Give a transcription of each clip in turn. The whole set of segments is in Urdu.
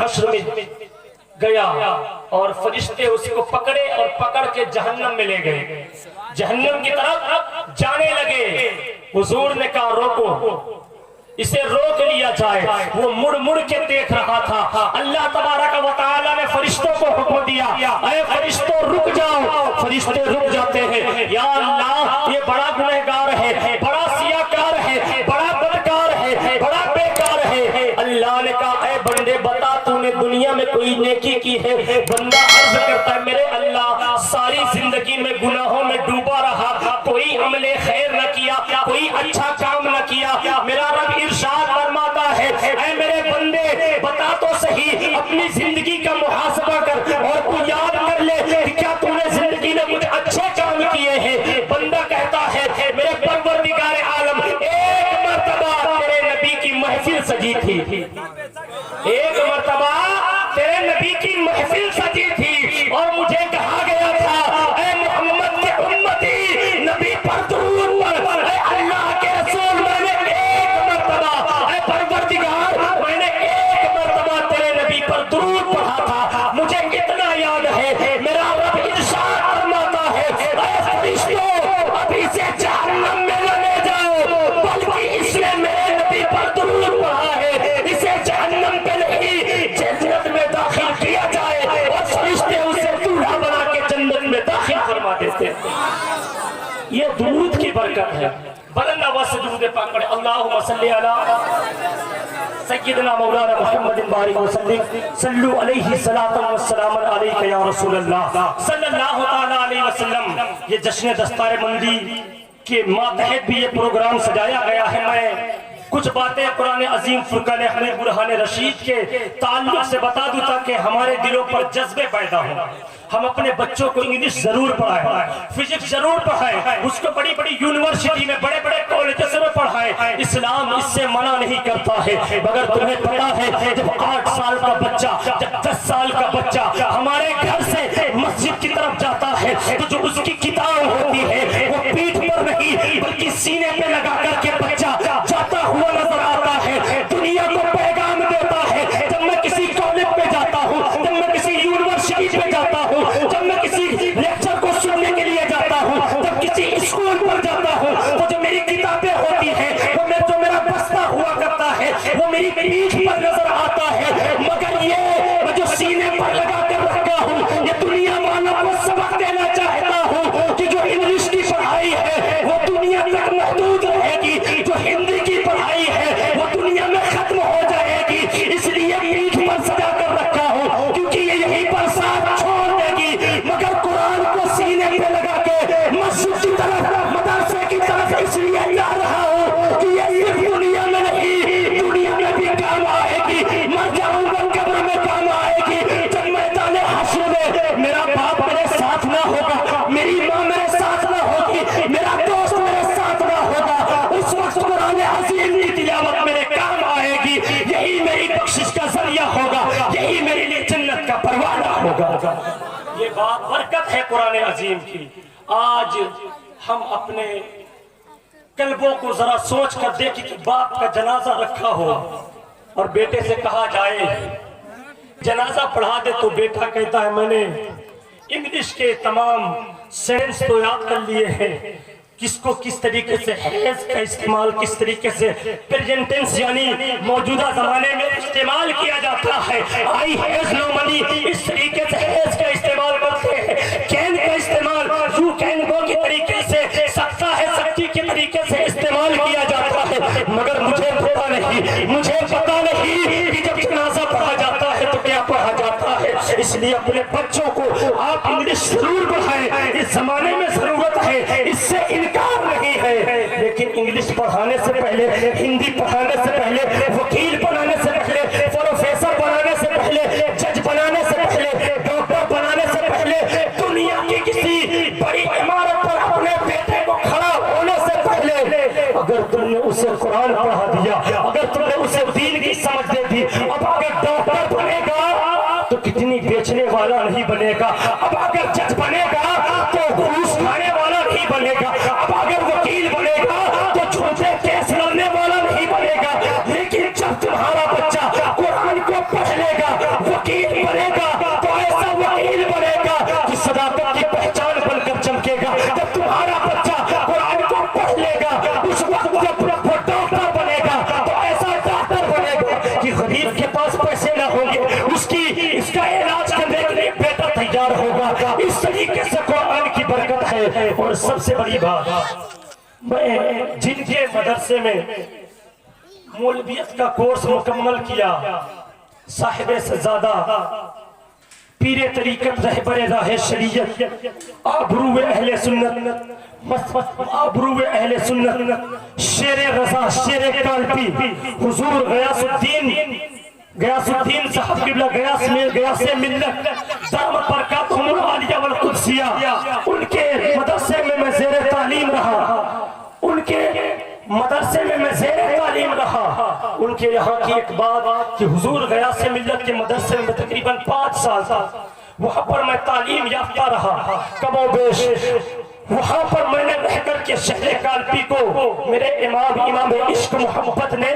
حشر میں گیا اور فرشتے اس کو پکڑے اور پکڑ کے جہنم میں لے گئے، جہنم کی طرف جانے لگے۔ حضور نے کہا روکو، اسے روک لیا جائے۔ وہ مڑ مڑ کے دیکھ رہا تھا۔ اللہ تبارک و تعالی نے فرشتوں کو حکم دیا، اے فرشتوں رک جاؤ۔ فرشتے رک جاتے ہیں۔ یا اللہ یہ بڑا گنہگار ہے، بڑا سیاہکار ہے، بڑا بدکار ہے، بڑا بیکار ہے۔ اللہ نے کہا اے بندے بتا تو نے دنیا میں کوئی نیکی کی ہے؟ بندہ عرض کرتا ہے میرے اللہ ساری زندگی میں گناہوں میں ڈوبا رہا، کوئی عمل خیر نہ کیا، کوئی اچھا کام نہ کیا۔ میرا رب ارشاد فرماتا ہے اے میرے بندے بتا تو صحیح، اپنی زندگی کا محاسبہ کر اور تو یاد کر لے کہ کیا تو نے زندگی میں کچھ اچھے کام کیے ہیں؟ بندہ کہتا ہے میرے پروردگار عالم ایک مرتبہ تیرے نبی کی محفل سجی تھی، ایک مرتبہ تیرے نبی کی محفل سجی تھی اور مجھے کہا گیا تھا اے محمد کے امتی نبی پر درود پڑھ۔ اے اللہ کے رسول میں نے ایک مرتبہ، اے پروردگار میں نے ایک مرتبہ تیرے نبی پر درود پڑھا تھا، مجھے اتنا یاد ہے۔ میرا رب ارشاد فرماتا ہے اے فرشتوں ابھی سے جہنم میں نہ لے جاؤ، بلکہ اس نے میرے نبی پر درود پڑھا ہے، اسے جہنم پہ نہیں جنت میں داخل کیا جائے، اور فرشتے اسے دولہا بنا کے جنت میں داخل فرما دیتے ہیں۔ یہ درود کی برکت ہے۔ بلند آواز سے درود پاک پڑھیں، اللہم صلی علی سیدنا مولانا محمد بارک وسلم، صلو علیہ صلاۃ والسلام علیک یا رسول اللہ صلی اللہ تعالی علیہ وسلم۔ یہ جشن دستار مندی کے ماتحت بھی یہ پروگرام سجایا گیا ہے۔ میں کچھ باتیں قرآن عظیم فرقان حمید برہان رشید کے تعلق سے بتا دوں تاکہ ہمارے دلوں پر جذبے پیدا ہوں۔ ہم اپنے بچوں کو انگلش ضرور پڑھائیں، فزکس ضرور پڑھائیں، اس کو بڑی بڑی یونیورسٹی میں بڑے بڑے کالجز میں پڑھائیں۔ اسلام اس سے منع نہیں کرتا ہے، مگر تمہیں پتا ہے جب 8 سال کا بچہ، جب 10 سال کا بچہ ہمارے گھر سے مسجد کی طرف جاتا ہے تو جو اس کی کتاب ہوتی ہے وہ پیٹھ پر نہیں بلکہ سینے پہ لگا کر کے بچہ جاتا ہوا نظر آتا ہے، دنیا کو پیغام دیتا ہے۔ جب میں کسی کالج پہ جاتا ہوں، جب میں کسی یونیورسٹی پہ جاتا ہوں، جب میں کسی لیکچر کو سننے کے لیے جاتا ہوں، جب کسی اسکول پر جاتا ہوں تو جو میری کتابیں ہوتی ہیں وہ جو میرا بستہ ہوا کرتا ہے وہ میری پیٹھ پر نظر آتا ہے، مگر یہ میں جو سینے پر لگا کر رکھا ہوں یہ دنیا والوں کو سبق دینا چاہتا ہوں کہ جو انگلش کی پڑھائی ہے وہ دنیا تک محدود رہے گی، جو ہندی کی پڑھائی ہے وہ دنیا میں ختم ہو جائے گی، اس لیے پیٹھ پر سجا کر رکھا ہوں کیونکہ یہ یہیں پر ساتھ چھوڑ دے گی، مگر قرآن کو سینے پہ لگا کے مسجد کی طرف مدرسے کی طرف اس لیے جا رہا ہوں کہ یہ صرف دنیا میں نہیں دنیا میں بھی کام آئے گی، مر جاؤں گا قبر میں کام آئے گی، جب میدان حشر میں میرا باپ میرے ساتھ نہ ہوگا، میری ماں میرے ساتھ نہ ہوگی، میرا دوست میرے ساتھ نہ ہوگا، اس وقت قرآن عظیم کی تلاوت میرے کام آئے گی، یہی میری بخشش کا ذریعہ ہوگا، یہی میرے لیے جنت کا پروانہ ہوگا۔ یہ بات برکت ہے قرآن عظیم کی۔ آج ہم اپنے قلبوں کو ذرا سوچ کر دیکھیں کہ باپ کا جنازہ رکھا ہو اور بیٹے سے کہا جائے جنازہ پڑھا دے تو بیٹا کہتا ہے میں نے انگلش کے تمام سینس تو یاد کر لیے ہیں، کس کو کس طریقے سے ہیز کا استعمال کس طریقے سے پریزنٹنس یعنی موجودہ زمانے میں استعمال کیا جاتا ہے، آئی ہیز نو منی اس طریقے سے ہیز کا استعمال کرتے ہیں، کین کا استعمال یو کین گو کی طریقے سے، سکتا ہے سکتی کے طریقے سے استعمال کیا جاتا ہے، مگر مجھے پتا نہیں کہ جب جنازہ پڑھا جاتا ہے تو کیا پڑھا جاتا ہے۔ اس لیے اپنے بچوں کو آپ انگلش ضرور پڑھائیں، اس زمانے میں ضرورت ہے، اس سے انکار نہیں ہے، لیکن انگلش پڑھانے سے پہلے، ہندی پڑھانے سے پہلے، وکیل بنانے سے پہلے، پروفیسر بنانے سے پہلے، جج بنانے سے پہلے، ڈاکٹر بنانے سے پہلے، دنیا کی کسی بڑی عمارت پر اپنے بیٹے کو کھڑا ہونے سے پہلے اگر تم نے اسے قرآن پڑھا دیا، اگر تم نے اسے دین کی سمجھ دے دی، اب اگر ڈاکٹر بنے گا تو کتنی بیچنے والا نہیں بنے گا، اب اگر جج بنے گا تو گھوس کھانے والا نہیں بنے گا، اب اگر وکیل بنے گا تو جھوٹے کیس لڑنے والا نہیں بنے گا، لیکن جب تمہارا بچہ قرآن کو پڑھ لے گا، صداقت کی پہچان بن کر چمکے گا جب تمہارا بچہ قرآن کو پڑھ لے گا. اس وقت جب وہ ڈاکٹر بنے گا تو ایسا ڈاکٹر بنے گا کہ غریب کے پاس پیسے نہ ہوں گے, اس کا علاج کرنے کے لیے بیٹا تیار ہوگا. اس طریقے سے قرآن کی برکت ہے. اور سب سے بڑی بات, میں جن کے مدرسے میں مولویت کا کورس مکمل کیا, صاحب سے زیادہ پیر طریقت رہبر راہ شریعت, آبرو اہل سنت, آبرو اہل سنت, شیر رضا, شیر کالپی, حضور غیاث الدین صاحب قبلہ غیاث ملت دامت برکاتہم العالیہ والقدسیہ, ان کے مدرسے میں میں زیر تعلیم رہا. ان کے یہاں کی ایک بات کہ حضور غیاث ملت کے مدرسے میں تقریباً 5 سال تھا, وہاں پر میں تعلیم یافتہ رہا کم و بیش. وہاں پر میں نے رہ کر کے شہر کالپی کو میرے امام عشق محبت نے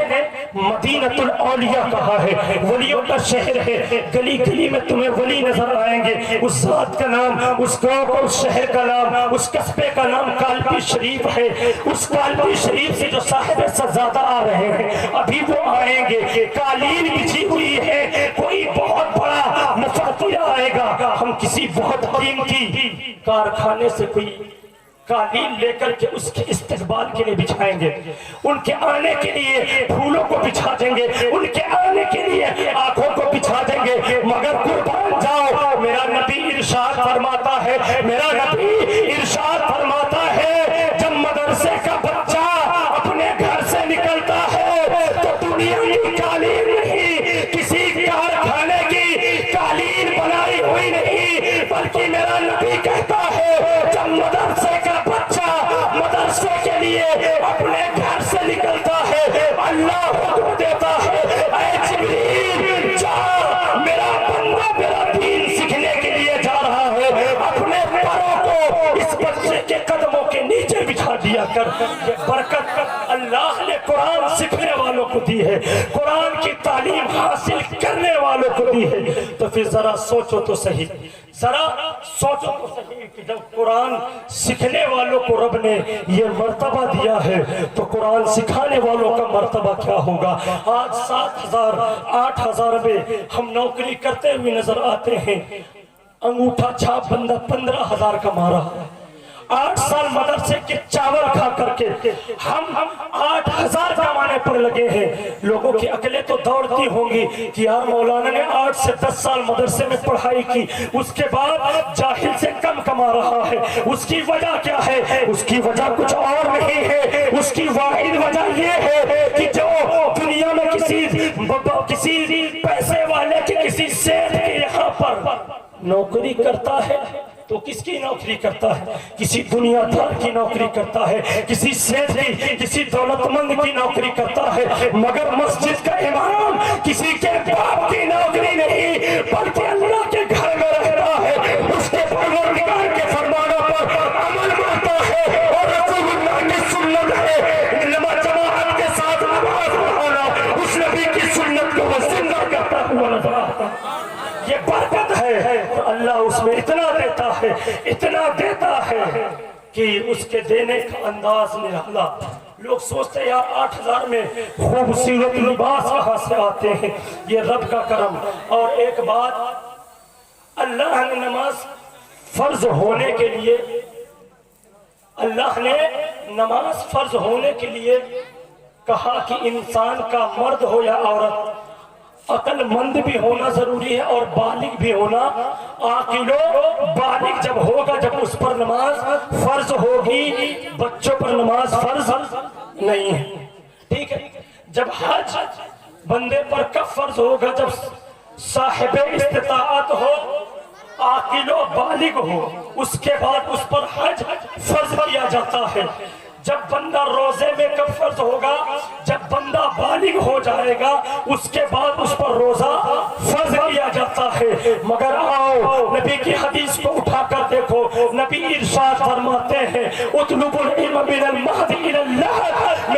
مدینۃ الاولیاء کہا ہے, ولیوں کا شہر ہے. گلی گلی میں تمہیں ولی نظر آئیں گے. اس ذات کا نام, اس گاؤں کا, اس شہر کا نام, اس قصبے کا نام کالپی شریف ہے. اس کالپی شریف سے جو صاحب سزادہ آ رہے ہیں ابھی وہ آئیں گے. قالین بچھی ہوئی ہے, کوئی بہت بڑا مفکر آئے گا. ہم کسی بہت قیمتی کارخانے سے کوئی قالین لے کر کے اس کے استقبال کے لیے بچھائیں گے. ان کے آنے کے لیے پھولوں کو بچھا دیں گے, ان کے آنے کے لیے آنکھوں کو بچھا دیں گے. مگر قربان جاؤ, میرا نبی ارشاد فرماتا ہے, میرا نبی ارشاد فرماتا ہے, جب مدرسے کا بچہ اپنے گھر سے نکلتا ہے تو دنیا کی قالین نہیں, کسی کارخانے کی قالین بنائی ہوئی نہیں, بلکہ میرا نبی کہتا ہے جب مدرسے کا بچہ مدرسے کے لیے اپنے گھر سے نکلتا ہے اللہ حکم دیتا ہے, اے جبریل جا, میرا بندہ میرا دین سیکھنے کے لیے جا رہا ہے, اپنے پروں کو اس بچے کے قدموں کے نیچے بچھا دیا کر. یہ برکت اللہ نے قرآن سیکھنے والوں کو دی ہے, قرآن کی تعلیم حاصل کرنے والوں کو دی ہے. تو پھر ذرا سوچو تو صحیح, ذرا سوچو تو صحیح کہ جب قرآن سیکھنے والوں کو رب نے یہ مرتبہ دیا ہے تو قرآن سکھانے والوں کا مرتبہ کیا ہوگا. آج 7,000 8,000 میں ہم نوکری کرتے ہوئے نظر آتے ہیں, انگوٹھا چھاپ بندہ 15,000 کا مارا. 8 سال مدرسے کے چاول کھا کر کے ہم 8,000 کمانے پر لگے ہیں. لوگوں کی عقلیں تو دوڑتی ہوں گی کہ یار مولانا نے 8 سے 10 سال مدرسے میں پڑھائی کی, اس کے بعد جاہل سے کم کما رہا ہے. اس کی وجہ کیا ہے؟ اس کی وجہ کچھ اور نہیں ہے, اس کی واحد وجہ یہ ہے کہ جو دنیا میں کسی پیسے والے کے کسی سیٹ کے یہاں پر نوکری کرتا ہے تو کس کی نوکری کرتا ہے؟ کسی دنیا دار کی نوکری کرتا ہے, کسی سیٹ کی, کسی دولت مند کی نوکری کرتا ہے. مگر مسجد کا امام کسی کے باپ کی نوکری نہیں بلکہ اللہ کے گھر میں رہتا ہے, اس کے پروردگار کے فرمانوں پر عمل کرتا ہے اور رسول اللہ کی سنت ہے جماعت کے ساتھ نماز پڑھانا, اس نبی کی سنت کو وہ زندہ کرتا ہوا نظر آتا. یہ برکت ہے اور اللہ اس میں اتنا دیتا ہے کہ اس کے دینے کا انداز نرالا. لوگ سوچتے ہیں یار 8,000 میں خوبصورت لباس کہاں سے آتے ہیں, یہ رب کا کرم. اور ایک بات, اللہ نے نماز فرض ہونے کے لیے کہا کہ انسان کا مرد ہو یا عورت عقل مند بھی ہونا ضروری ہے اور بالغ بھی ہونا. عاقل و بالغ جب ہوگا جب اس پر نماز فرض ہوگی, بچوں پر نماز فرض نہیں ہے. ٹھیک ہے, جب حج بندے پر کب فرض ہوگا؟ جب صاحب استطاعت ہو, عاقل و بالغ ہو, اس کے بعد اس پر حج فرض کیا جاتا ہے. جب بندہ روزے میں کب فرض ہوگا؟ جب بندہ بالغ ہو جائے گا اس کے بعد اس پر روزہ فرض کیا جاتا ہے. مگر آؤ نبی کی حدیث کو اٹھا کر دیکھو, نبی ارشاد فرماتے ہیں اطلب العلم من المہد الی اللحد,